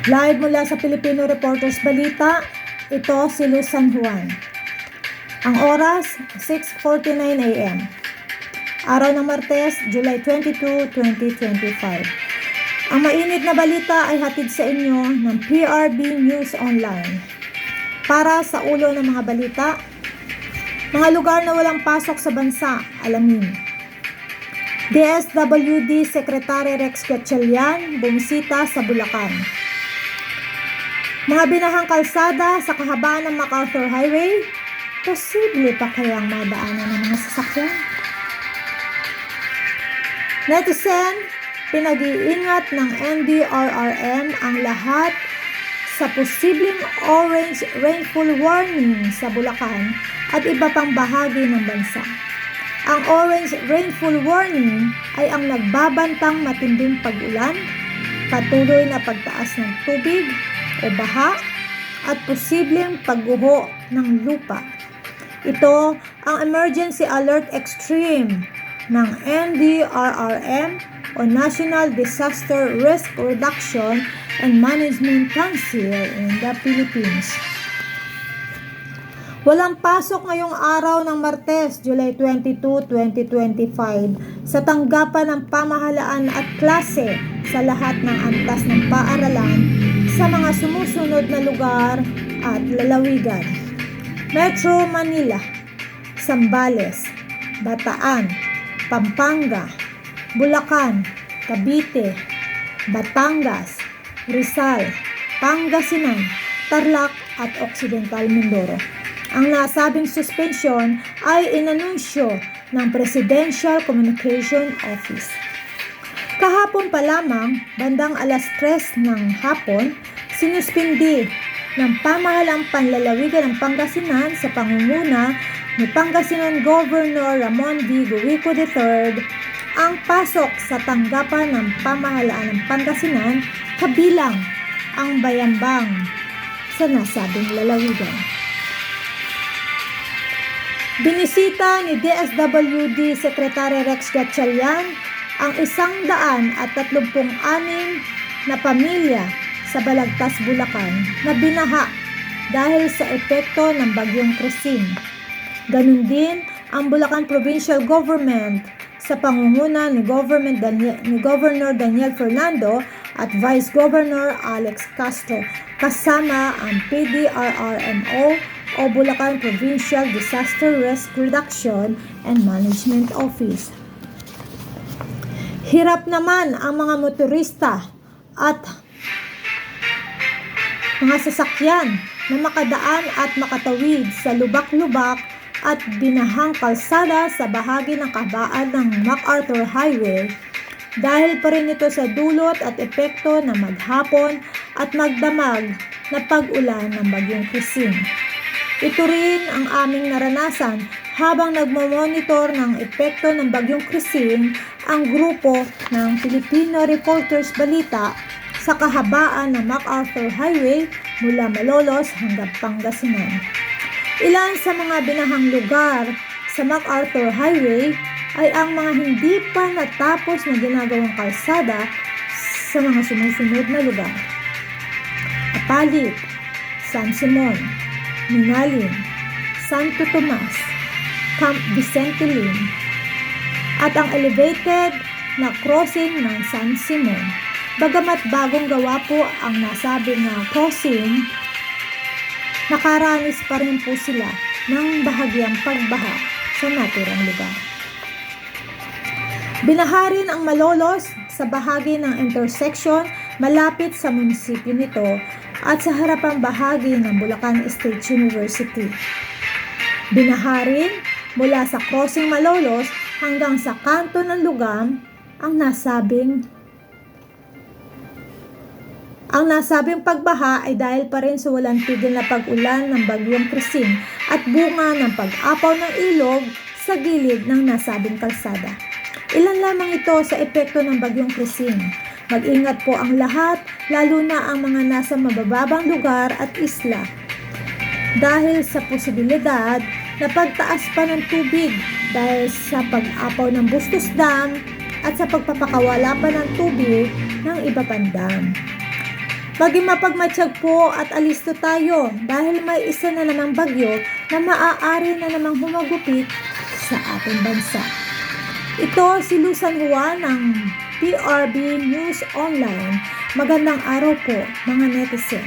Live mula sa Filipino Reporters Balita, ito si Luz San Juan. Ang oras, 6:49 a.m. Araw ng Martes, July 22, 2025. Ang mainit na balita ay hatid sa inyo ng PRB News Online. Para sa ulo ng mga balita, mga lugar na walang pasok sa bansa, alamin. DSWD Secretary Rex Gatchalian bumisita sa Bulacan. Mga binahang kalsada sa kahabaan ng MacArthur Highway, posible pa kayang madaanan ng mga sasakyan? Netizen, pinag-iingat ng NDRRM ang lahat sa posibleng orange rainfall warning sa Bulacan at iba pang bahagi ng bansa. Ang orange rainfall warning ay ang nagbabantang matinding pag-ulan, patuloy na pagtaas ng tubig o baha at posibleng pagguho ng lupa. Ito ang Emergency Alert Extreme ng NDRRM o National Disaster Risk Reduction and Management Council in the Philippines. Walang pasok ngayong araw ng Martes, July 22, 2025 sa tanggapan ng pamahalaan at klase sa lahat ng antas ng paaralan sa mga sumusunod na lugar at lalawigan. Metro Manila, Zambales, Bataan, Pampanga, Bulacan, Cavite, Batangas, Rizal, Pangasinan, Tarlac at Occidental Mindoro. Ang nasabing suspensyon ay inanunsyo ng Presidential Communication Office. Kahapon pa lamang, bandang alas 3 ng hapon, sinuspindi ng pamahalaang panlalawigan ng Pangasinan sa pangunguna ni Pangasinan Governor Ramon V. Guico III ang pasok sa tanggapan ng pamahalaan ng Pangasinan kabilang ang Bayambang sa nasabing lalawigan. Binisita ni DSWD Secretary Rex Gatchalian ang 136 na pamilya sa Balagtas, Bulacan na binaha dahil sa epekto ng bagyong Christine. Ganun din ang Bulacan Provincial Government sa pangunguna ni Governor Daniel Fernando at Vice Governor Alex Castro kasama ang PDRRMO o Bulacan Provincial Disaster Risk Reduction and Management Office. Hirap naman ang mga motorista at mga sasakyan na makadaan at makatawid sa lubak-lubak at binahang kalsada sa bahagi ng kahabaan ng MacArthur Highway dahil pa rin ito sa dulot at epekto na maghapon at magdamag na pag-ulan ng bagyong Christine. Ito rin ang aming naranasan habang nagmo-monitor ng epekto ng bagyong Christine ang grupo ng Filipino Reporters Balita sa kahabaan ng MacArthur Highway mula Malolos hanggang Pangasinan. Ilan sa mga binahang lugar sa MacArthur Highway ay ang mga hindi pa natapos na ginagawang kalsada sa mga sumusunod na lugar: Apalit, San Simon, Minalin, Santo Tomas, Camp Vicente Lim, at ang elevated na crossing ng San Simon. Bagamat bagong gawa po ang nasabing crossing, nakaranas pa rin po sila ng bahagyang pagbaha sa naturang lugar. Binaha rin ang Malolos sa bahagi ng intersection malapit sa munisipyo nito at sa harapang bahagi ng Bulacan State University. Binaha rin mula sa crossing Malolos hanggang sa kanto ng Lugam ang nasabing pagbaha ay dahil pa rin sa walang tigil na pag-ulan ng bagyong Christine at bunga ng pag-apaw ng ilog sa gilid ng nasabing kalsada. Ilan lamang ito sa epekto ng bagyong Christine. Mag-ingat po ang lahat, lalo na ang mga nasa mabababang lugar at isla, dahil sa posibilidad na pagtaas pa ng tubig dahil sa pag-apaw ng Bustos Dam at sa pagpapakawala pa ng tubig ng iba pang dam. Maging mapagmatsyag po at alisto tayo dahil may isa na namang bagyo na maaari na namang humagupit sa ating bansa. Ito si Lusan Juan ng PRB News Online. Magandang araw po mga netizen.